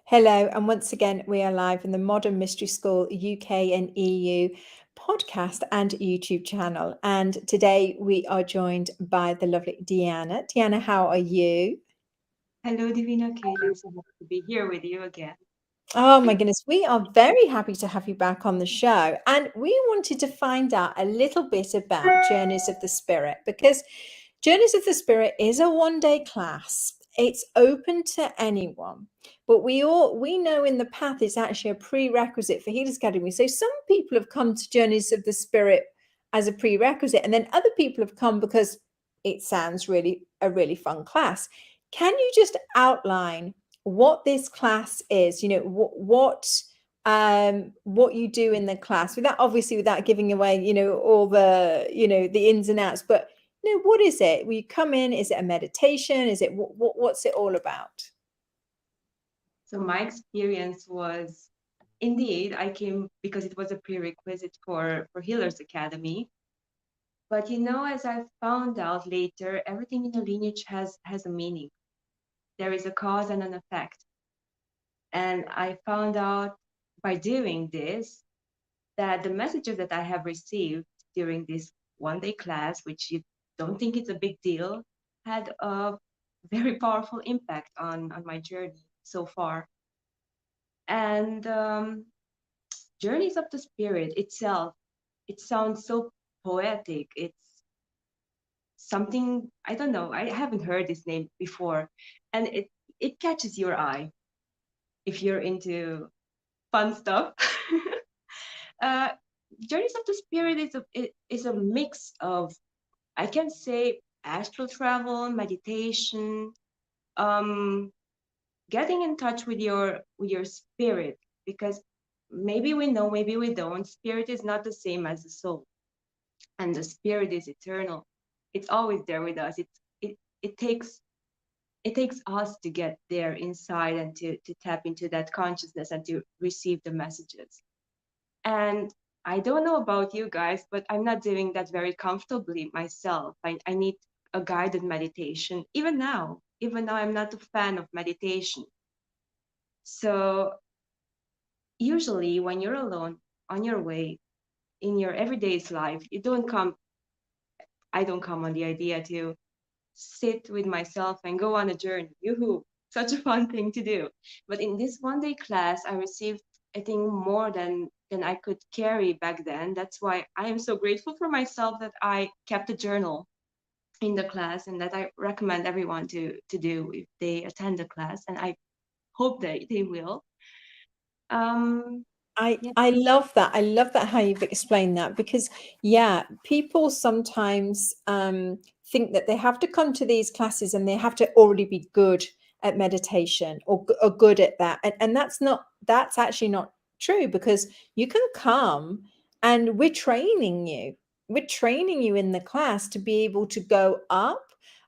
Hello, and once again, we are live in the Modern Mystery School UK and EU podcast and YouTube channel. And today we are joined by the lovely Deanna. Deanna, how are you? Hello, Divina Kate. I'm so happy to be here with you again. Oh my goodness, we are very happy to have you back on the show. And we wanted to find out a little bit about Journeys of the Spirit because Journeys of the Spirit is a one-day class. It's open to anyone, but we know in the path it's actually a prerequisite for Healers Academy. So some people have come to Journeys of the Spirit as a prerequisite, and then other people have come because it sounds really a really fun class. Can you just outline what this class is? You know what you do in the class, without giving away all the ins and outs, but what is it? Will you come in? Is it a meditation? Is it what's it all about? So my experience was indeed I came because it was a prerequisite for Healers Academy. But as I found out later, everything in the lineage has a meaning. There is a cause and an effect. And I found out by doing this that the messages that I have received during this one-day class, which you don't think it's a big deal, had a very powerful impact on my journey so far. And Journeys of the Spirit itself, it sounds so poetic. It's something, I don't know, I haven't heard this name before. And it catches your eye if you're into fun stuff. uh, Journeys of the Spirit is a mix of, I can say, astral travel, meditation, um, getting in touch with your spirit, because maybe we know, maybe we don't. Spirit is not the same as the soul, and the spirit is eternal. It's always there with us. It takes us to get there inside and to tap into that consciousness and to receive the messages. And I don't know about you guys, but I'm not doing that very comfortably myself. I need a guided meditation. Even now, I'm not a fan of meditation. So usually when you're alone on your way in your everyday's life, I don't come on the idea to sit with myself and go on a journey. Yoo-hoo, such a fun thing to do. But in this one-day class, I received, I think, more than I could carry back then. That's why I am so grateful for myself that I kept a journal in the class, and that I recommend everyone to do if they attend the class, and I hope they will. Um, yeah. I love that. I love that how you've explained that because yeah, people sometimes think that they have to come to these classes and they have to already be good at meditation or good at that. And that's actually not true because you can come and We're training you in the class to be able to go up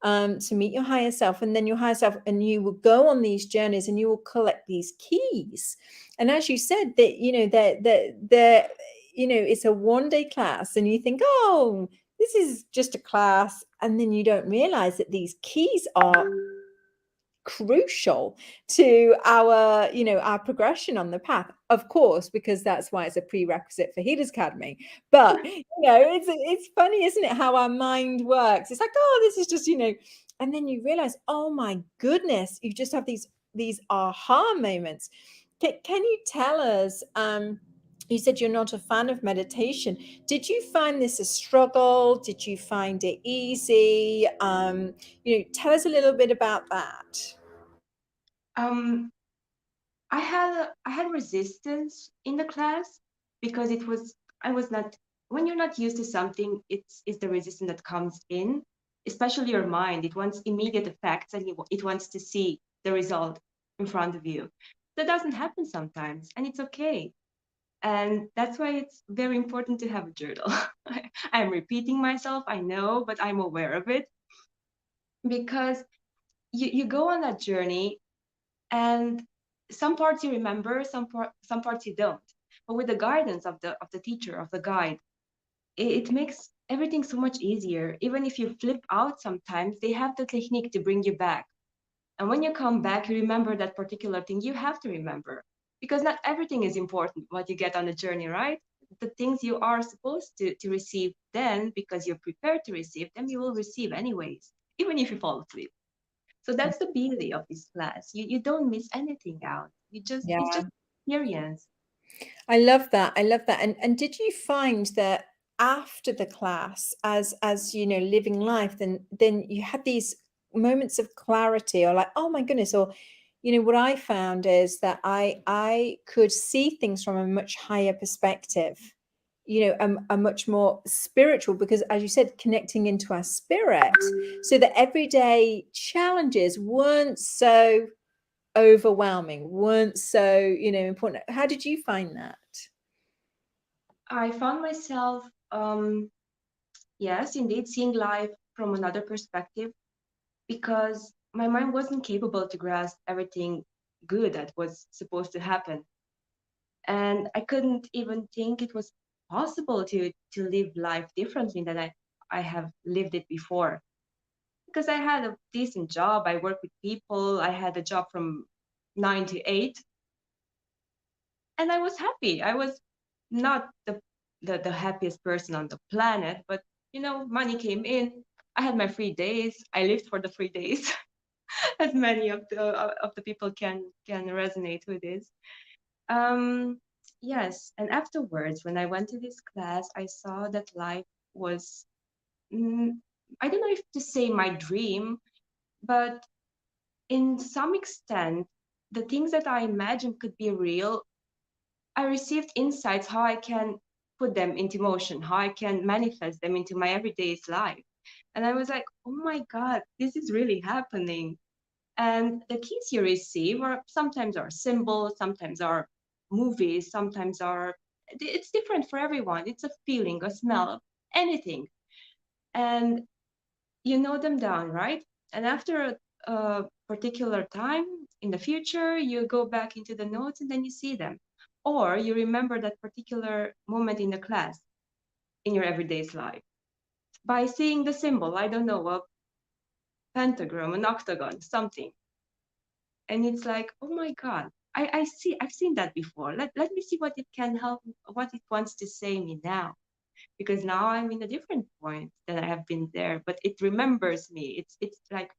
to meet your higher self, and then your higher self, and you will go on these journeys and you will collect these keys. And as you said, that it's a one-day class, and you think, oh, this is just a class, and then you don't realize that these keys are crucial to our progression on the path, of course, because that's why it's a prerequisite for Healers Academy. But it's funny, isn't it, how our mind works? It's like, oh, this is just and then you realize, oh my goodness, you just have these aha moments. Can you tell us, you said you're not a fan of meditation. Did you find this a struggle? Did you find it easy? Tell us a little bit about that. Um, I had resistance in the class because I was not, when you're not used to something, it's the resistance that comes in, especially your mind. It wants immediate effects, and it wants to see the result in front of you. That doesn't happen sometimes, and it's okay. And that's why it's very important to have a journal. I'm repeating myself, I know, but I'm aware of it, because you go on that journey, and some parts you remember, some parts you don't. But with the guidance of the teacher, of the guide, it makes everything so much easier. Even if you flip out sometimes, they have the technique to bring you back. And when you come back, you remember that particular thing you have to remember, because not everything is important what you get on the journey, right? The things you are supposed to receive then, because you're prepared to receive them, you will receive anyways, even if you fall asleep. So that's the beauty of this class. You don't miss anything out. It's Yeah. just experience. I love that. I love that. And did you find that after the class, as you know, living life, then you had these moments of clarity, or like, oh my goodness, or you know, what I found is that I could see things from a much higher perspective, you know, a much more spiritual, because as you said, connecting into our spirit, so that everyday challenges weren't so overwhelming, weren't so, you know, important. How did you find that? I found myself, yes, indeed, seeing life from another perspective, because my mind wasn't capable to grasp everything good that was supposed to happen. And I couldn't even think it was possible to live life differently than I have lived it before. Because I had a decent job, I worked with people, I had a job from 9 to 8, and I was happy. I was not the happiest person on the planet, but money came in. I had my free days. I lived for the free days, as many of the people can resonate with this. Um, yes, and afterwards, when I went to this class, I saw that life was, mm, I don't know if to say my dream, but in some extent, the things that I imagined could be real, I received insights how I can put them into motion, how I can manifest them into my everyday's life. And I was like, oh my God, this is really happening. And the keys you receive are sometimes are symbols, sometimes are movies, sometimes are, it's different for everyone. It's a feeling, a smell, anything. And you know them down, right? And after a particular time in the future, you go back into the notes and then you see them. Or you remember that particular moment in the class in your everyday's life by seeing the symbol, I don't know, a pentagram, an octagon, something. And it's like, oh my God, I've seen that before. Let me see what it can help, what it wants to say me now. Because now I'm in a different point than I have been there, but it remembers me. It's like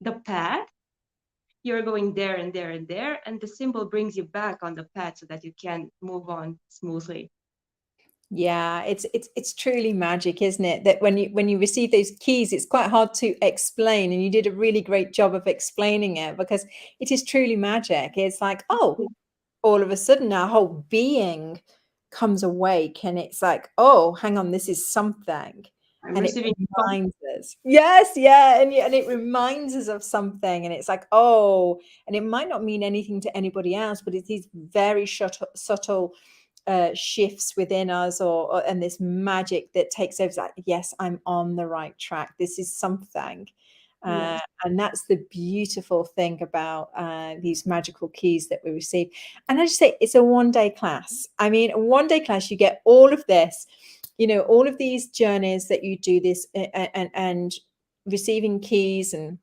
the path. You're going there and there and there, and the symbol brings you back on the path so that you can move on smoothly. Yeah, it's truly magic, isn't it? That when you receive those keys, it's quite hard to explain, and you did a really great job of explaining it, because it is truly magic. It's like, oh, all of a sudden our whole being comes awake, and it's like, oh, hang on, this is something. I'm And it receiving. reminds us. Yes, yeah, and it reminds us of something, and it's like, oh, and it might not mean anything to anybody else, but it is very subtle shifts within us, or and this magic that takes over. Like, yes, I'm on the right track. This is something. Yes, And that's the beautiful thing about these magical keys that we receive. And I just say it's a 1 day class. I mean, a 1 day class, you get all of this, you know, all of these journeys that you do this, and receiving keys, and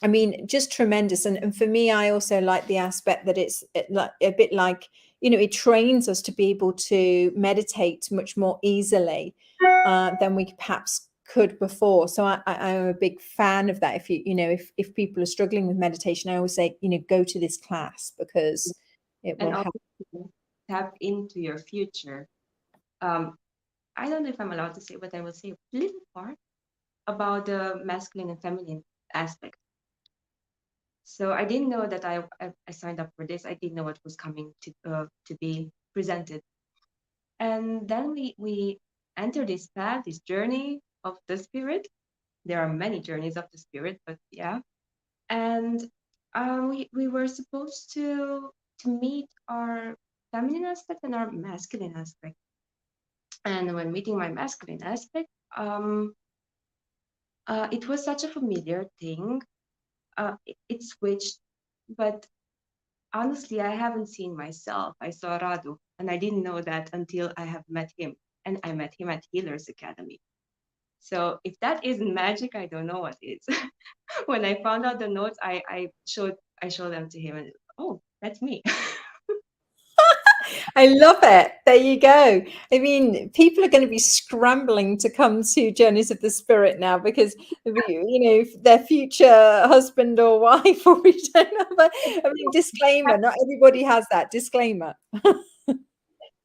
I mean, just tremendous. And for me, I also like the aspect that it's like a bit like, you know, it trains us to be able to meditate much more easily than we perhaps could before. So I'm a big fan of that. If you know, if people are struggling with meditation, I always say, you know, go to this class, because it and will help. also to tap into your future. Um, I don't know if I'm allowed to say, but I will say a little part about the masculine and feminine aspect. So I didn't know that I signed up for this. I didn't know what was coming to be presented. And then we enter this path, this journey of the spirit. There are many journeys of the spirit, but yeah. And we were supposed to meet our feminine aspect and our masculine aspect. And when meeting my masculine aspect, it was such a familiar thing. It switched, but honestly, I haven't seen myself. I saw Radu, and I didn't know that until I have met him. And I met him at Healers Academy. So if that isn't magic, I don't know what is. When I found out the notes, I showed them to him, and oh, that's me. I love it. There you go. I mean, people are going to be scrambling to come to Journeys of the Spirit now because, their future husband or wife, or we don't know. But I mean, disclaimer, not everybody has that disclaimer.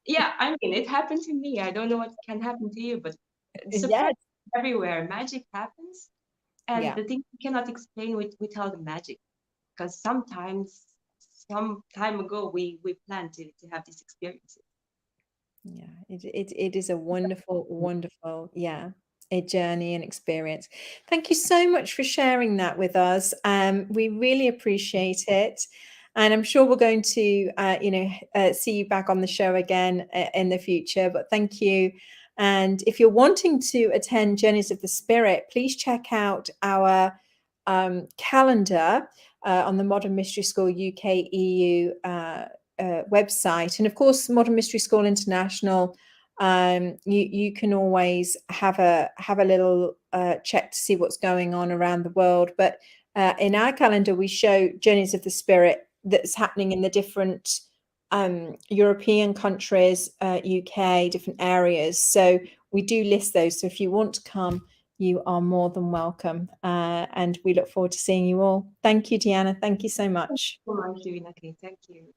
Yeah, I mean, it happened to me. I don't know what can happen to you, but surprise Yes. everywhere. Magic happens, and Yeah. the thing you cannot explain without the magic. Because sometimes, some time ago, we planned to have these experiences. Yeah, it is a wonderful, wonderful, yeah, a journey and experience. Thank you so much for sharing that with us. We really appreciate it, and I'm sure we're going to, see you back on the show again in the future. But thank you. And if you're wanting to attend Journeys of the Spirit, please check out our calendar on the Modern Mystery School UK EU website, and of course Modern Mystery School International. You can always have a little check to see what's going on around the world, but in our calendar we show Journeys of the Spirit that's happening in the different European countries, UK, different areas. So we do list those, so if you want to come, you are more than welcome, and we look forward to seeing you all. Thank you, Deanna. Thank you so much. So much, Divina. Okay, thank you.